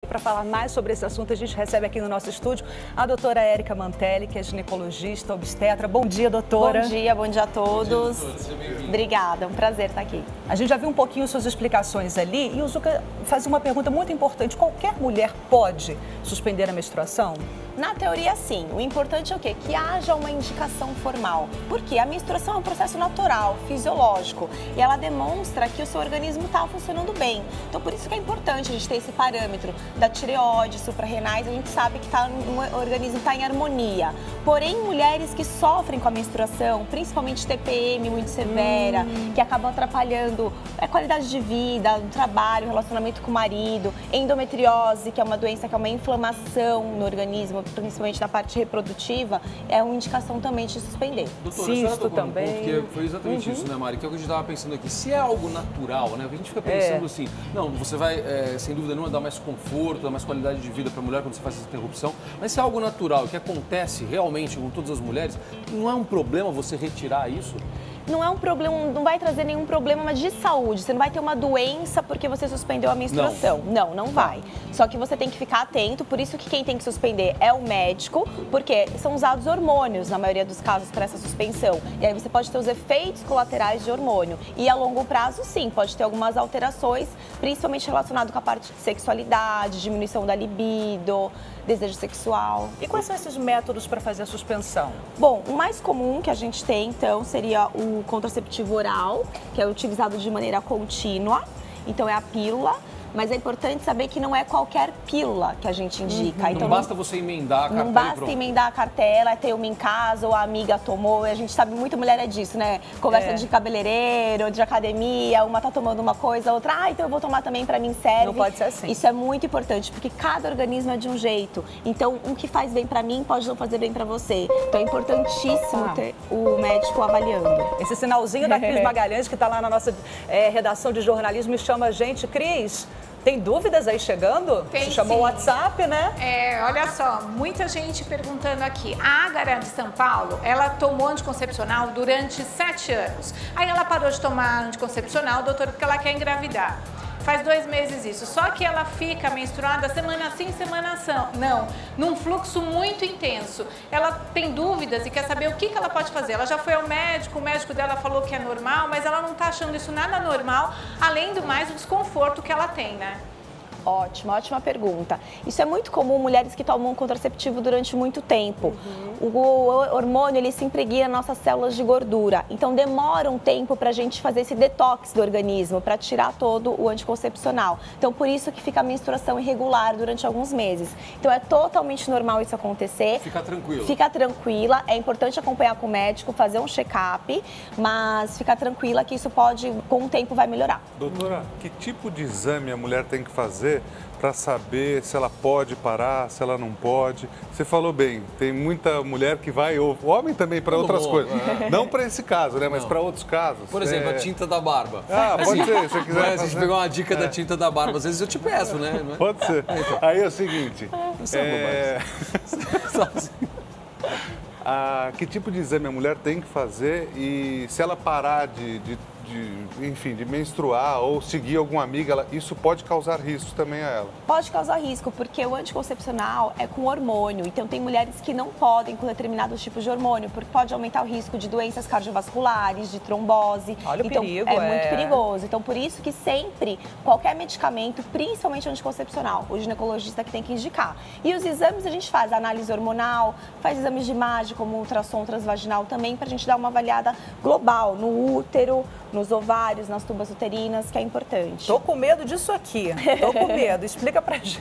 Para falar mais sobre esse assunto, a gente recebe aqui no nosso estúdio a doutora Érica Mantelli, que é ginecologista, obstetra. Bom dia, doutora. Bom dia a todos. Obrigada, é um prazer estar aqui. A gente já viu um pouquinho suas explicações ali e o Zucca faz uma pergunta muito importante. Qualquer mulher pode suspender a menstruação? Na teoria, sim. O importante é o quê? Que haja uma indicação formal. Porque a menstruação é um processo natural, fisiológico, e ela demonstra que o seu organismo está funcionando bem. Então, por isso que é importante a gente ter esse parâmetro da tireoide, suprarrenais, a gente sabe que o organismo está em harmonia. Porém, mulheres que sofrem com a menstruação, principalmente TPM muito severa, que acabam atrapalhando a qualidade de vida, o trabalho, o relacionamento com o marido, endometriose, que é uma doença que é uma inflamação no organismo, principalmente na parte reprodutiva, é uma indicação também de suspender. Doutora, Cisto também. Porque foi exatamente isso, né, Mari? Que é o que a gente estava pensando aqui. Se é algo natural, né? A gente fica pensando assim, não, você vai, sem dúvida nenhuma, dar mais conforto, dar mais qualidade de vida para a mulher quando você faz essa interrupção. Mas se é algo natural, que acontece realmente com todas as mulheres, não é um problema você retirar isso? Não é um problema, não vai trazer nenhum problema de saúde. Você não vai ter uma doença porque você suspendeu a menstruação. Não vai. Só que você tem que ficar atento, por isso que quem tem que suspender é o médico, porque são usados hormônios, na maioria dos casos, para essa suspensão. E aí você pode ter os efeitos colaterais de hormônio. E a longo prazo, sim, pode ter algumas alterações, principalmente relacionado com a parte de sexualidade, diminuição da libido, desejo sexual. E quais são esses métodos para fazer a suspensão? Bom, o mais comum que a gente tem, então, seria o contraceptivo oral, que é utilizado de maneira contínua, então é a pílula. Mas é importante saber que não é qualquer pílula que a gente indica. Então, não basta você emendar a cartela. Não basta emendar a cartela, ter uma em casa ou a amiga tomou. A gente sabe, muita mulher é disso, né? Conversa de cabeleireiro, de academia, uma tá tomando uma coisa, a outra, então eu vou tomar também, pra mim serve. Não pode ser assim. Isso é muito importante, porque cada organismo é de um jeito. Então, o que faz bem pra mim pode não fazer bem pra você. Então, é importantíssimo ter o médico avaliando. Esse sinalzinho da Cris Magalhães, que tá lá na nossa redação de jornalismo, me chama a gente. Cris, tem dúvidas aí chegando? Tem, você chamou o WhatsApp, né? Olha só, muita gente perguntando aqui. A Ágara de São Paulo, ela tomou anticoncepcional durante 7 anos. Aí ela parou de tomar anticoncepcional, doutora, porque ela quer engravidar. Faz 2 meses isso, só que ela fica menstruada semana sim, semana não, num fluxo muito intenso. Ela tem dúvidas e quer saber o que ela pode fazer. Ela já foi ao médico, o médico dela falou que é normal, mas ela não está achando isso nada normal, além do mais o desconforto que ela tem, né? Ótima pergunta. Isso é muito comum, mulheres que tomam contraceptivo durante muito tempo. O hormônio, ele se impregna nas nossas células de gordura. Então, demora um tempo para a gente fazer esse detox do organismo, para tirar todo o anticoncepcional. Então, por isso que fica a menstruação irregular durante alguns meses. Então, é totalmente normal isso acontecer. Fica tranquila. Fica tranquila. É importante acompanhar com o médico, fazer um check-up, mas fica tranquila que isso pode, com o tempo, vai melhorar. Doutora, que tipo de exame a mulher tem que fazer para saber se ela pode parar, se ela não pode? Você falou bem, tem muita mulher que vai, ou homem também, para outras coisas. Não para esse caso, né? Mas para outros casos. Por exemplo, a tinta da barba. Pode ser, se você quiser. Se a gente pegar uma dica da tinta da barba, às vezes eu te peço, né? Pode ser. Aí é o seguinte. Que tipo de exame a mulher tem que fazer e se ela parar de menstruar ou seguir alguma amiga, isso pode causar risco também a ela? Pode causar risco, porque o anticoncepcional é com hormônio. Então, tem mulheres que não podem com determinados tipos de hormônio, porque pode aumentar o risco de doenças cardiovasculares, de trombose. Olha o então, perigo, é muito perigoso. Então, por isso que sempre, qualquer medicamento, principalmente anticoncepcional, o ginecologista que tem que indicar. E os exames a gente faz análise hormonal, faz exames de imagem, como ultrassom transvaginal também, pra gente dar uma avaliada global no útero, nos ovários, nas tubas uterinas, que é importante. Tô com medo disso aqui. Tô com medo. Explica pra gente.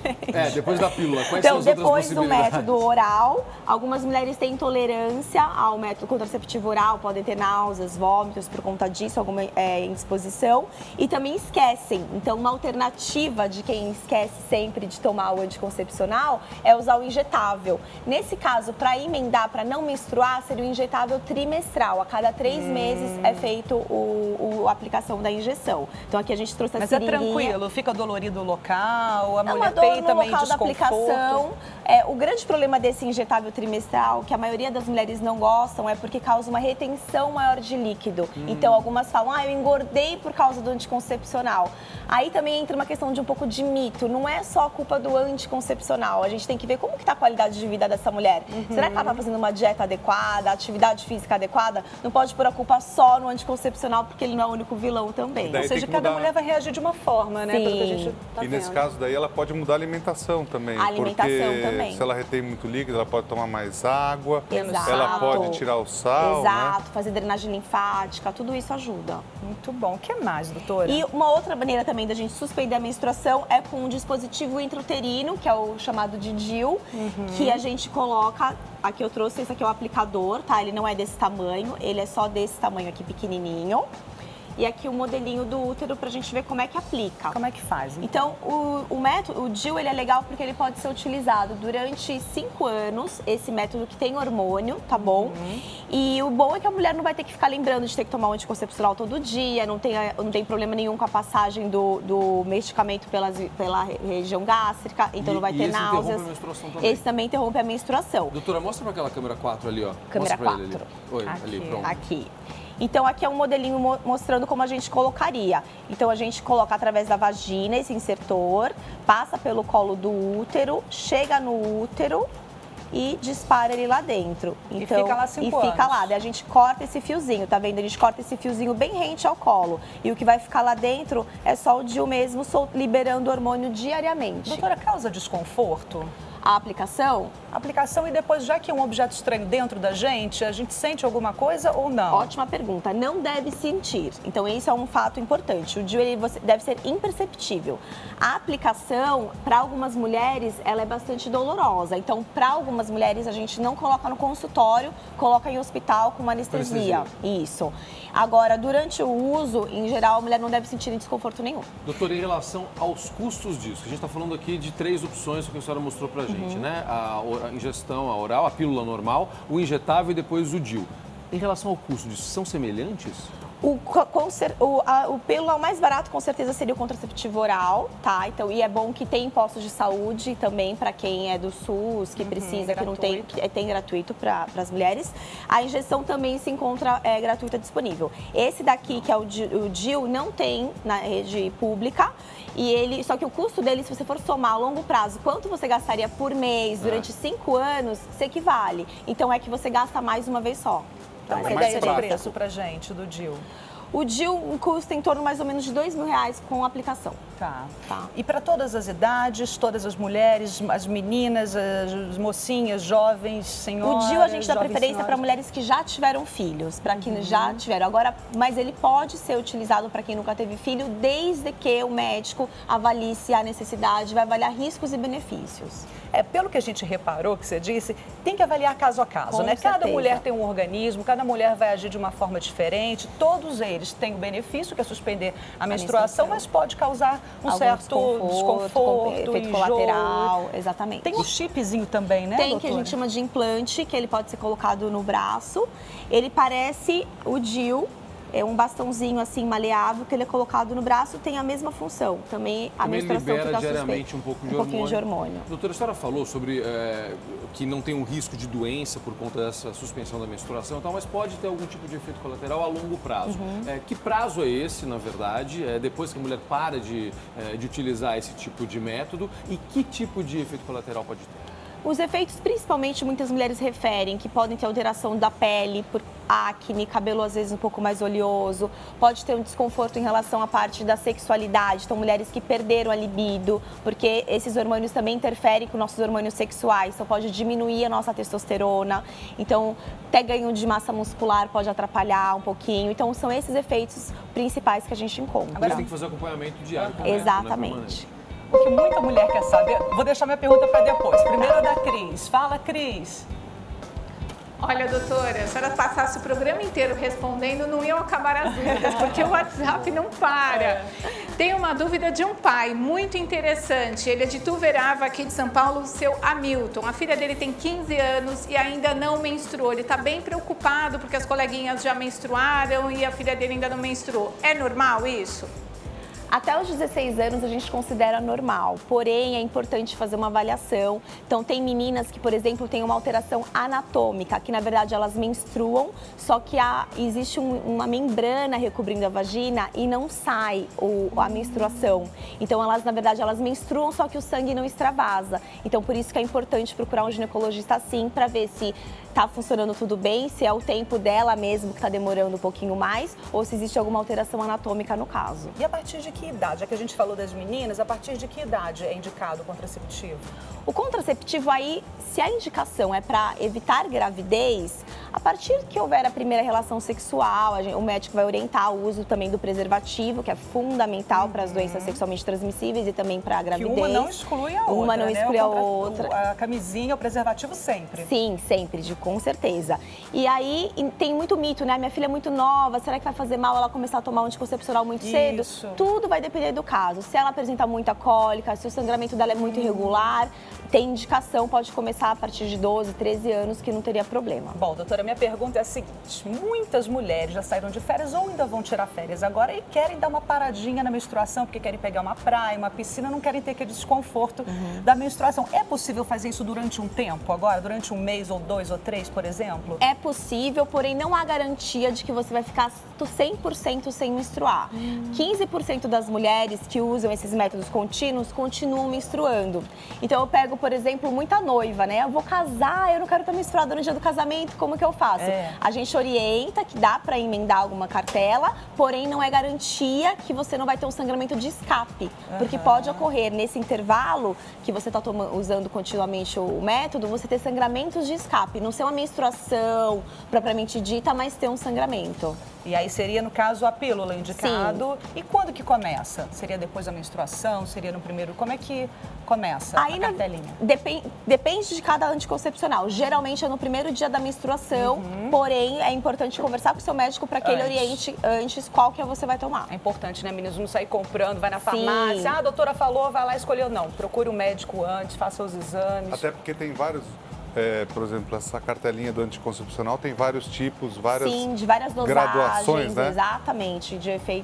Depois da pílula, quais então, são as outras possibilidades? Depois do método oral, algumas mulheres têm intolerância ao método contraceptivo oral, podem ter náuseas, vômitos por conta disso, alguma indisposição, e também esquecem. Então, uma alternativa de quem esquece sempre de tomar o anticoncepcional é usar o injetável. Nesse caso, para emendar, para não menstruar, seria o injetável trimestral. A cada 3 meses é feito o a aplicação da injeção. Então aqui a gente trouxe a Mas seringuinha. é tranquilo, fica dolorido o local, a É uma mulher dor tem no também local da desconforto. aplicação. O grande problema desse injetável trimestral, que a maioria das mulheres não gostam, é porque causa uma retenção maior de líquido. Então algumas falam, eu engordei por causa do anticoncepcional. Aí também entra uma questão de um pouco de mito. Não é só a culpa do anticoncepcional. A gente tem que ver como que está a qualidade de vida dessa mulher. Será que ela está fazendo uma dieta adequada, atividade física adequada? Não pode pôr a culpa só no anticoncepcional, porque ele não é o único vilão também. Daí Ou tem seja, que cada mudar. mulher vai reagir de uma forma, né? Sim. Pelo que a gente tá E nesse vendo. caso daí ela pode mudar a alimentação também. A alimentação porque também. se ela retém muito líquido, ela pode tomar mais água, Exato. ela pode tirar o sal, né? Exato, fazer drenagem linfática, tudo isso ajuda. Muito bom. O que mais, doutora? E uma outra maneira também da gente suspender a menstruação é com um dispositivo intrauterino, que é o chamado de DIU, que a gente coloca. Aqui eu trouxe, esse aqui é o aplicador, tá? Ele não é desse tamanho, ele é só desse tamanho aqui, pequenininho. E aqui o modelinho do útero pra gente ver como é que aplica. Como é que faz? Então, o método, o DIU, ele é legal porque ele pode ser utilizado durante 5 anos, esse método que tem hormônio, tá bom? E o bom é que a mulher não vai ter que ficar lembrando de ter que tomar um anticoncepcional todo dia, não tem problema nenhum com a passagem do medicamento pela região gástrica, então não vai ter esse náuseas. interrompe a menstruação também. Esse também interrompe a menstruação. Doutora, mostra para aquela câmera 4 ali, ó. Câmera Mostra pra ele 4. ali. Oi, Aqui. ali, pronto. Aqui. Então, aqui é um modelinho mostrando como a gente colocaria. Então, a gente coloca através da vagina esse insertor, passa pelo colo do útero, chega no útero e dispara ele lá dentro. Então, E fica lá 5 E fica anos. lá. Daí a gente corta esse fiozinho, tá vendo? A gente corta esse fiozinho bem rente ao colo. E o que vai ficar lá dentro é só o DIU mesmo liberando hormônio diariamente. Doutora, causa desconforto? A aplicação, A aplicação e depois, já que é um objeto estranho dentro da gente sente alguma coisa ou não? ótima pergunta. Não deve sentir. Então, esse é um fato importante. O DIU deve ser imperceptível. A aplicação, para algumas mulheres, ela é bastante dolorosa. Então, para algumas mulheres, a gente não coloca no consultório, coloca em hospital com uma anestesia. Isso. Agora, durante o uso, em geral, a mulher não deve sentir desconforto nenhum. Doutora, em relação aos custos disso, que a gente está falando aqui de 3 opções que a senhora mostrou pra gente, né? A ingestão, a oral, a pílula normal, o injetável e depois o DIU. Em relação ao custo disso, são semelhantes? O pílula mais barato, com certeza, seria o contraceptivo oral, tá? Então, e é bom que tem postos de saúde também para quem é do SUS, que precisa, que não tem, tem gratuito para as mulheres. A injeção também se encontra gratuita disponível. Esse daqui, que é o DIU, não tem na rede pública. Só que o custo dele, se você for somar a longo prazo, quanto você gastaria por mês durante 5 anos, se equivale. Então, é que você gasta mais uma vez só. Dá uma É mais ideia de prático. preço pra gente do DIU. O DIU custa em torno mais ou menos de R$2.000 com a aplicação. Tá. Tá. E para todas as idades, todas as mulheres, as meninas, as mocinhas, jovens, senhoras? O DIU a gente dá jovens preferência para senhoras? mulheres que já tiveram filhos, para quem já tiveram. Agora, mas ele pode ser utilizado para quem nunca teve filho, desde que o médico avalie se há necessidade, vai avaliar riscos e benefícios. Pelo que a gente reparou, que você disse, tem que avaliar caso a caso, Com né? Cada certeza. mulher tem um organismo, cada mulher vai agir de uma forma diferente, todos eles têm o benefício, que é suspender a menstruação, mas pode causar um Algum certo desconforto, efeito enjoo. colateral, exatamente. Tem um chipzinho também, né, Tem, que a doutora? gente chama de implante, que ele pode ser colocado no braço. Ele parece o DIU, é um bastãozinho assim maleável que ele é colocado no braço, tem a mesma função. Também a Também menstruação libera fica diariamente suspeita. um pouco de pouquinho hormônio. de hormônio. Doutora, a senhora falou sobre que não tem um risco de doença por conta dessa suspensão da menstruação e tal, mas pode ter algum tipo de efeito colateral a longo prazo. Que prazo é esse, na verdade, depois que a mulher para de utilizar esse tipo de método, e que tipo de efeito colateral pode ter? Os efeitos, principalmente, muitas mulheres referem que podem ter alteração da pele por acne, cabelo às vezes um pouco mais oleoso, pode ter um desconforto em relação à parte da sexualidade, então mulheres que perderam a libido, porque esses hormônios também interferem com nossos hormônios sexuais, então pode diminuir a nossa testosterona, então até ganho de massa muscular pode atrapalhar um pouquinho, então são esses efeitos principais que a gente encontra. Agora tem que fazer acompanhamento diário com o médico, né, Exatamente. O que muita mulher quer saber, vou deixar minha pergunta para depois. Primeiro é da Cris. Fala, Cris. Olha, doutora, se a senhora passasse o programa inteiro respondendo, não iam acabar as dúvidas, porque o WhatsApp não para. Tem uma dúvida de um pai muito interessante. Ele é de Tuverava, aqui de São Paulo, o seu Hamilton. A filha dele tem 15 anos e ainda não menstruou. Ele está bem preocupado porque as coleguinhas já menstruaram e a filha dele ainda não menstruou. É normal isso? Até os 16 anos a gente considera normal, porém é importante fazer uma avaliação. Então tem meninas que, por exemplo, têm uma alteração anatômica, que na verdade elas menstruam, só que existe uma membrana recobrindo a vagina e não sai a menstruação. Então elas, na verdade, elas menstruam, só que o sangue não extravasa. Então por isso que é importante procurar um ginecologista sim, para ver se está funcionando tudo bem, se é o tempo dela mesmo que está demorando um pouquinho mais, ou se existe alguma alteração anatômica no caso. E a partir de que idade? Já que a gente falou das meninas, a partir de que idade é indicado o contraceptivo? O contraceptivo aí, se a indicação é para evitar gravidez, a partir que houver a primeira relação sexual, o médico vai orientar o uso também do preservativo, que é fundamental para as doenças sexualmente transmissíveis e também para a gravidez. Que uma não exclui a outra, Uma não exclui a outra. A camisinha, o preservativo sempre. Sim, sempre, com certeza. E aí tem muito mito, né? Minha filha é muito nova, será que vai fazer mal ela começar a tomar um anticoncepcional muito cedo? Tudo vai depender do caso. Se ela apresenta muita cólica, se o sangramento dela é muito irregular, tem indicação, pode começar a partir de 12, 13 anos, que não teria problema. Bom, doutora, minha pergunta é a seguinte: muitas mulheres já saíram de férias ou ainda vão tirar férias agora e querem dar uma paradinha na menstruação, porque querem pegar uma praia, uma piscina, não querem ter aquele desconforto da menstruação. É possível fazer isso durante um tempo agora, durante um mês ou 2 ou 3, por exemplo? É possível, porém não há garantia de que você vai ficar 100% sem menstruar. 15% das mulheres que usam esses métodos contínuos continuam menstruando. Então eu pego, por exemplo, muita noiva, né? Eu vou casar, eu não quero estar menstruada no dia do casamento, como que eu faço? A gente orienta que dá para emendar alguma cartela, porém não é garantia que você não vai ter um sangramento de escape. Porque pode ocorrer nesse intervalo que você está usando continuamente o método, você ter sangramentos de escape. Não ser uma menstruação propriamente dita, mas ter um sangramento. E aí seria, no caso, a pílula indicado. Sim. E quando que começa? Seria depois da menstruação? Seria no primeiro? Como é que começa a cartelinha? Depende de cada anticoncepcional. Geralmente é no primeiro dia da menstruação, porém é importante conversar com o seu médico para que ele oriente antes qual que você vai tomar. É importante, né, meninas? Não sair comprando, vai na farmácia. Ah, a doutora falou, vai lá escolher. Não, procure o médico antes, faça os exames. Até porque tem vários... por exemplo, essa cartelinha do anticoncepcional tem vários tipos, de várias dosagens, graduações, né? Exatamente,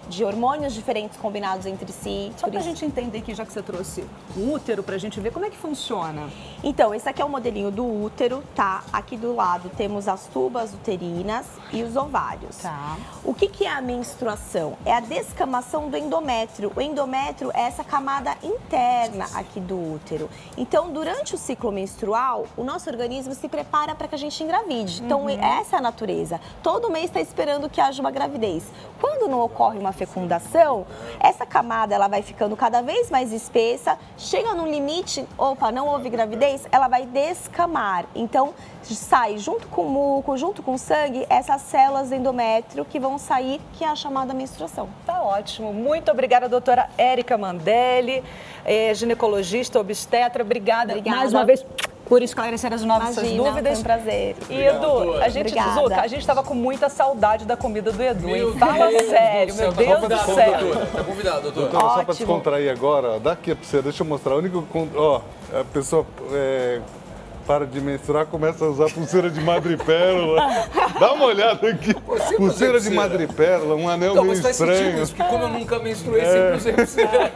de hormônios diferentes combinados entre si. Só pra gente entender aqui, já que você trouxe o útero, pra gente ver como é que funciona. Então, esse aqui é o modelinho do útero, tá? Aqui do lado temos as tubas uterinas e os ovários. Tá. O que é a menstruação? É a descamação do endométrio. O endométrio é essa camada interna aqui do útero. Então, durante o ciclo menstrual, o nosso organismo se prepara para que a gente engravide. Então, essa é a natureza. Todo mês está esperando que haja uma gravidez. Quando não ocorre uma fecundação, essa camada ela vai ficando cada vez mais espessa, chega num limite, opa, não houve gravidez, ela vai descamar. Então, sai junto com o muco, junto com o sangue, essas células do endométrio que vão sair, que é a chamada menstruação. Tá ótimo. Muito obrigada, doutora Érica Mandelli, ginecologista, obstetra. Obrigada mais uma vez por esclarecer as nossas dúvidas. Foi um prazer. E Edu, a gente estava com muita saudade da comida do Edu, hein? Fala sério, meu Deus do céu. Tá convidado, doutor. Doutora, só para descontrair agora, ó, daqui para você, deixa eu mostrar. O único, ó, a pessoa para de menstruar, começa a usar pulseira de madrepérola. Dá uma olhada aqui. Pulseira de madrepérola, um anel meio estranho. Mas faz sentido isso, porque como eu nunca menstruei, sempre usei pulseira.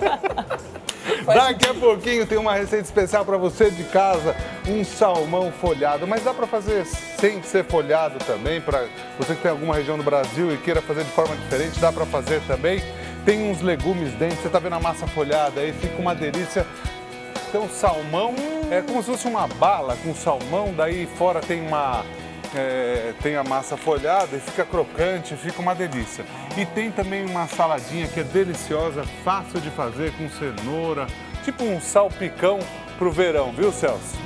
Daqui a pouquinho tem uma receita especial para você de casa, um salmão folhado, mas dá para fazer sem ser folhado também, para você que tem alguma região do Brasil e queira fazer de forma diferente, dá para fazer também. Tem uns legumes dentro, você tá vendo a massa folhada aí, fica uma delícia. Então salmão é como se fosse uma bala com salmão, daí fora tem tem a massa folhada e fica crocante, fica uma delícia. E tem também uma saladinha que é deliciosa, fácil de fazer, com cenoura, tipo um salpicão pro verão, viu, Celso?